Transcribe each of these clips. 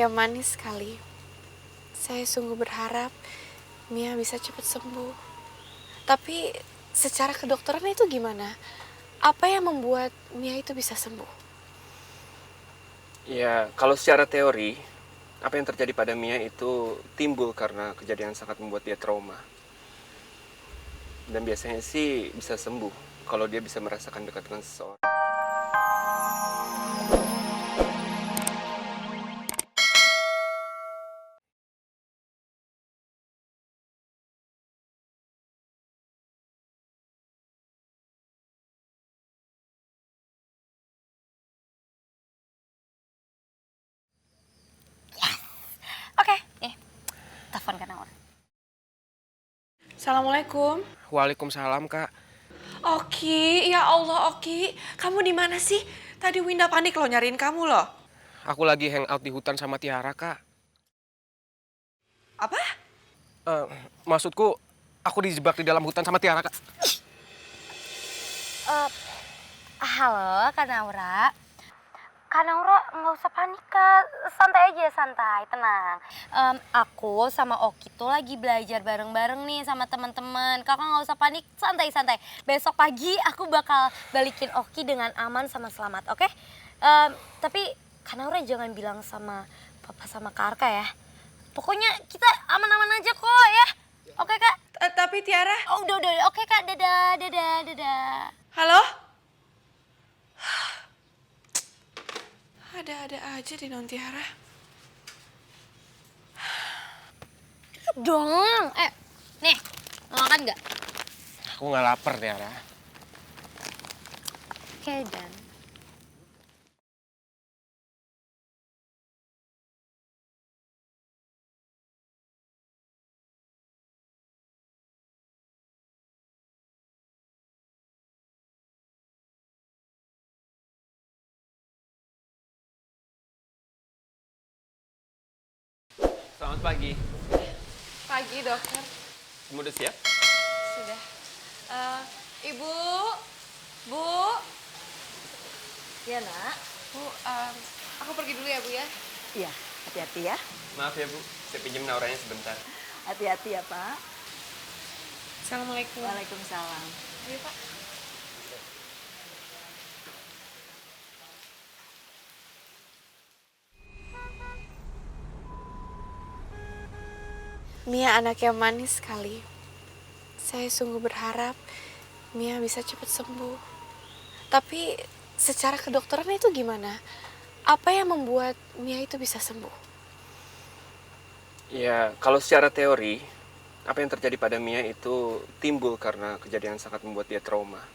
yang manis sekali. Saya sungguh berharap Mia bisa cepat sembuh. Tapi secara kedokteran itu gimana? Apa yang membuat Mia itu bisa sembuh? Ya, kalau secara teori, apa yang terjadi pada Mia itu timbul karena kejadian yang sangat membuat dia trauma. Dan biasanya sih bisa sembuh kalau dia bisa merasakan dekat dengan seseorang. Oke, nih, telepon kan Naura. Assalamualaikum. Waalaikumsalam, Kak. Oki, ya Allah Oki, kamu di mana sih? Tadi Winda panik loh nyariin kamu loh. Aku lagi hangout di hutan sama Tiara, Kak. Apa? Eh, maksudku, aku dijebak di dalam hutan sama Tiara, Kak. Halo, Kak Naura. Kak Naura, nggak usah panik, Kak. Santai aja, santai, tenang. Aku sama Oki tuh lagi belajar bareng-bareng nih sama teman-teman. Kakak nggak usah panik, santai-santai. Besok pagi aku bakal balikin Oki dengan aman sama selamat, oke? Tapi Kak Naura jangan bilang sama Papa sama Kak Arka ya. Pokoknya kita aman-aman aja kok ya. Oke, Kak? Tapi Tiara. Oh, udah. Oke, Kak. Dadah. Halo? Ada-ada aja di non Tiara. Dong. Nih. Mau makan nggak? Aku nggak lapar, Tiara. Oke, dan. Selamat pagi. Pagi dokter. Kamu udah siap? Sudah. Ibu, Bu, Iya nak, Bu, aku pergi dulu ya Bu ya. iya hati-hati ya, Maaf ya, Bu. Saya pinjam nauranya sebentar. hati-hati ya Pak. Assalamualaikum. Waalaikumsalam. Ayo Pak. Mia anak yang manis sekali. Saya sungguh berharap Mia bisa cepat sembuh. Tapi secara kedokteran itu gimana? Apa yang membuat Mia itu bisa sembuh? Ya, kalau secara teori, apa yang terjadi pada Mia itu timbul karena kejadian yang sangat membuat dia trauma.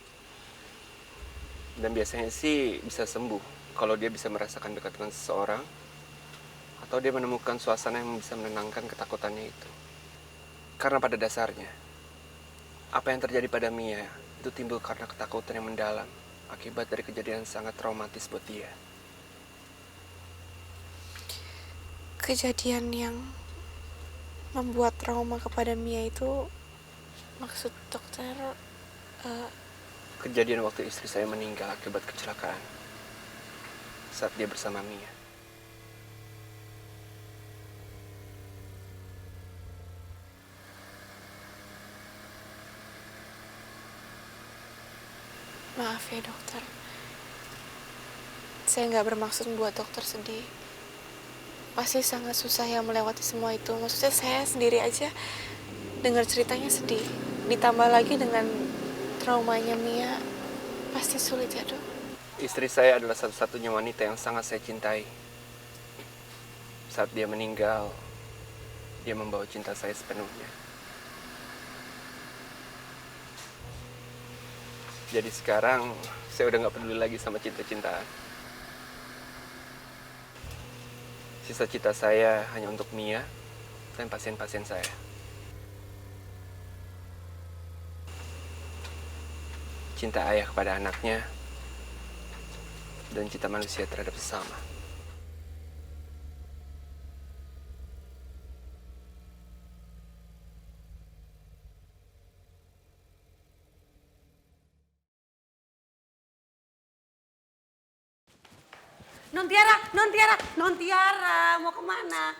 Dan biasanya sih bisa sembuh kalau dia bisa merasakan dekat dengan seseorang atau dia menemukan suasana yang bisa menenangkan ketakutannya itu. Karena pada dasarnya, apa yang terjadi pada Mia itu timbul karena ketakutan yang mendalam akibat dari kejadian yang sangat traumatis buat dia. Kejadian yang membuat trauma kepada Mia itu maksud dokter Kejadian waktu istri saya meninggal akibat kecelakaan saat dia bersama Mia. maaf ya dokter. Saya nggak bermaksud membuat dokter sedih. Pasti sangat susah ya melewati semua itu. Maksudnya saya sendiri aja dengar ceritanya sedih. Ditambah lagi dengan traumanya Mia, pasti sulit ya dok. Istri saya adalah satu-satunya wanita yang sangat saya cintai. Saat dia meninggal, dia membawa cinta saya sepenuhnya. Jadi sekarang saya udah gak peduli lagi sama cinta-cintaan. Sisa cita saya hanya untuk Mia dan pasien-pasien saya. Cinta ayah kepada anaknya dan cinta manusia terhadap sesama. Non Tiara, mau kemana?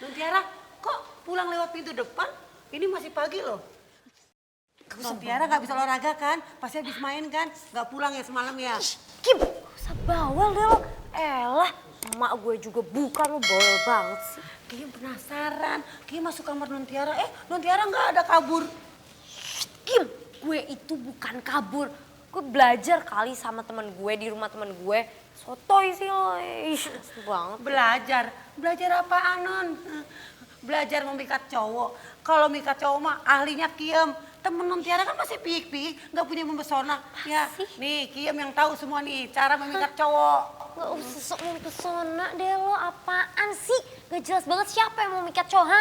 Non Tiara, kok pulang lewat pintu depan? Ini masih pagi loh. Non Tiara nggak bisa olahraga kan? Pasti habis main kan? Nggak pulang ya semalam ya? Kim, gak usah bawel deh lo. Elah, emak gue juga bukan, lo bawel banget sih. Kim penasaran, Kim masuk kamar Non Tiara. Non Tiara nggak ada kabur. Kim, gue itu bukan kabur. Gue belajar kali sama temen gue di rumah temen gue. Sotoy sih lo, asli banget. Belajar apaan Non? Belajar memikat cowok. Kalau mikat cowok mah ahlinya Kiem. Temen Non Tiara kan masih piik-piik, nggak punya mempesona. Ya, nih Kiem yang tahu semua nih cara memikat cowok. Gak usah sok mempesona deh lo, apaan sih? Gak jelas banget siapa yang mau mikat cowok, ha?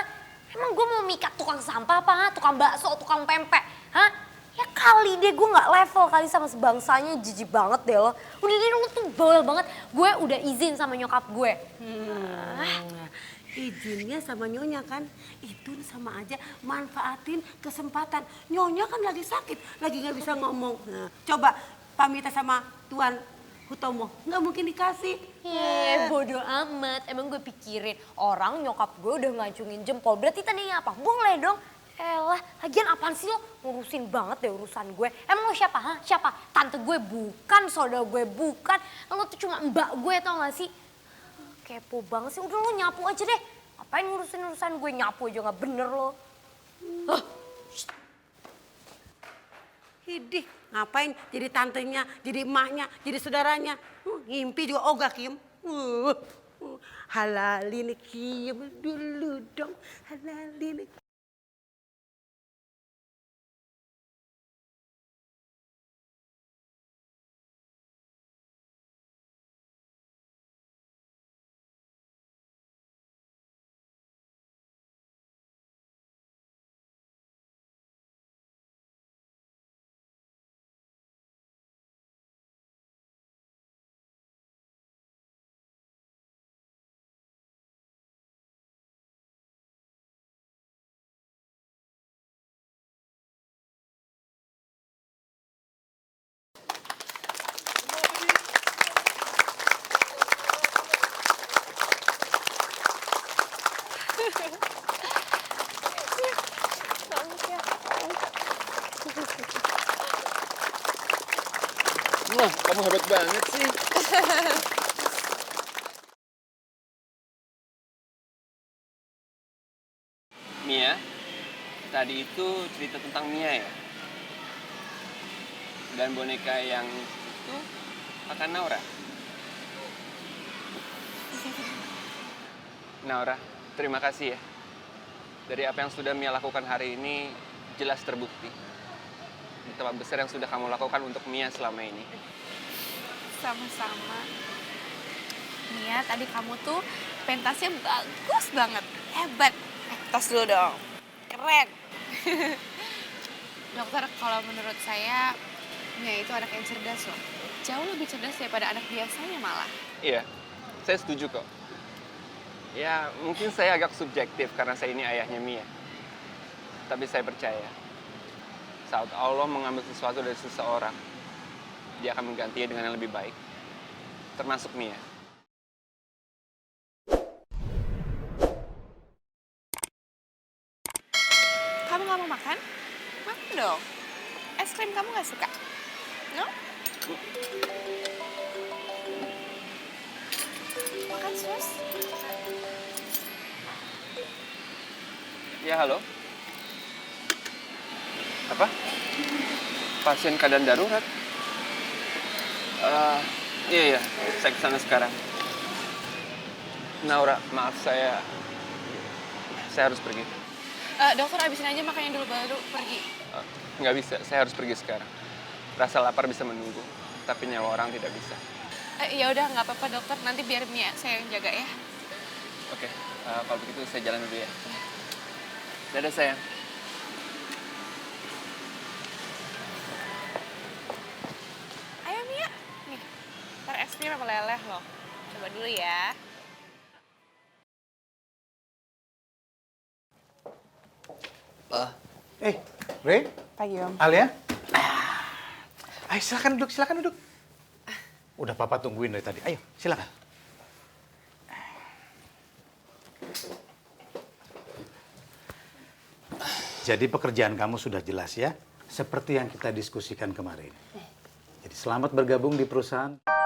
Emang gue mau mikat tukang sampah apa, ha? Tukang bakso, tukang pempek, ha? Ya kali deh, gue gak level kali sama sebangsanya, jijik banget deh lo. Udah deh, lo tuh bawel banget. Gue udah izin sama nyokap gue. Izinnya sama Nyonya kan, itu sama aja manfaatin kesempatan. Nyonya kan lagi sakit, lagi nggak bisa ngomong. Nah, coba pamit sama Tuan Hutomo, nggak mungkin dikasih. Bodoh amat. Emang gue pikirin orang nyokap gue udah ngacungin jempol. Berarti tadinya apa? Boleh dong. Elah, lagian apaan sih lo? Ngurusin banget deh urusan gue. Emang lo siapa, ha? Siapa? Tante gue bukan, saudara gue bukan. Lo tuh cuma mbak gue, tau gak sih? Kepo banget sih. Udah lo nyapu aja deh. Ngapain ngurusin urusan gue? Nyapu aja gak bener lo. Hidih, ngapain jadi tantenya, jadi emaknya, jadi saudaranya. Ngimpi juga ogah Kim. Halalin Kim dulu dong, halalin. Wah, kamu hebat banget sih. Mia, tadi itu cerita tentang Mia ya? Dan boneka yang itu akan Naura. Naura, terima kasih ya. Dari apa yang sudah Mia lakukan hari ini, jelas terbukti. Betapa besar yang sudah kamu lakukan untuk Mia selama ini. Sama-sama. Mia, tadi kamu tuh pentasnya bagus banget. Hebat. Tas dulu dong. Keren. Dokter, kalau menurut saya Mia itu anak yang cerdas loh. Jauh lebih cerdas daripada anak biasanya malah. Iya, saya setuju kok. Ya, mungkin saya agak subjektif karena saya ini ayahnya Mia. Tapi saya percaya, saat Allah mengambil sesuatu dari seseorang, dia akan menggantinya dengan yang lebih baik. Termasuk Mia. Kamu gak mau makan? Makan dong. Es krim kamu gak suka? No? Makan sus. Ya, halo. Apa? Pasien keadaan darurat? Iya, saya kesana sekarang. Naura, maaf saya harus pergi. Dokter abisin aja makannya dulu baru pergi. Nggak bisa, saya harus pergi sekarang. Rasa lapar bisa menunggu, tapi nyawa orang tidak bisa. Ya udah nggak apa-apa dokter, nanti biar Mia saya yang jaga ya. Oke, kalau begitu saya jalan dulu ya. Dadah sayang. Ayo Mia, nih, ntar es krim sama meleleh loh. Coba dulu ya. Ray? Pagi Om. Alia? Ayo silakan duduk, silakan duduk. Udah papa tungguin dari tadi. Ayo, silakan. Jadi pekerjaan kamu sudah jelas ya, seperti yang kita diskusikan kemarin. Jadi selamat bergabung di perusahaan.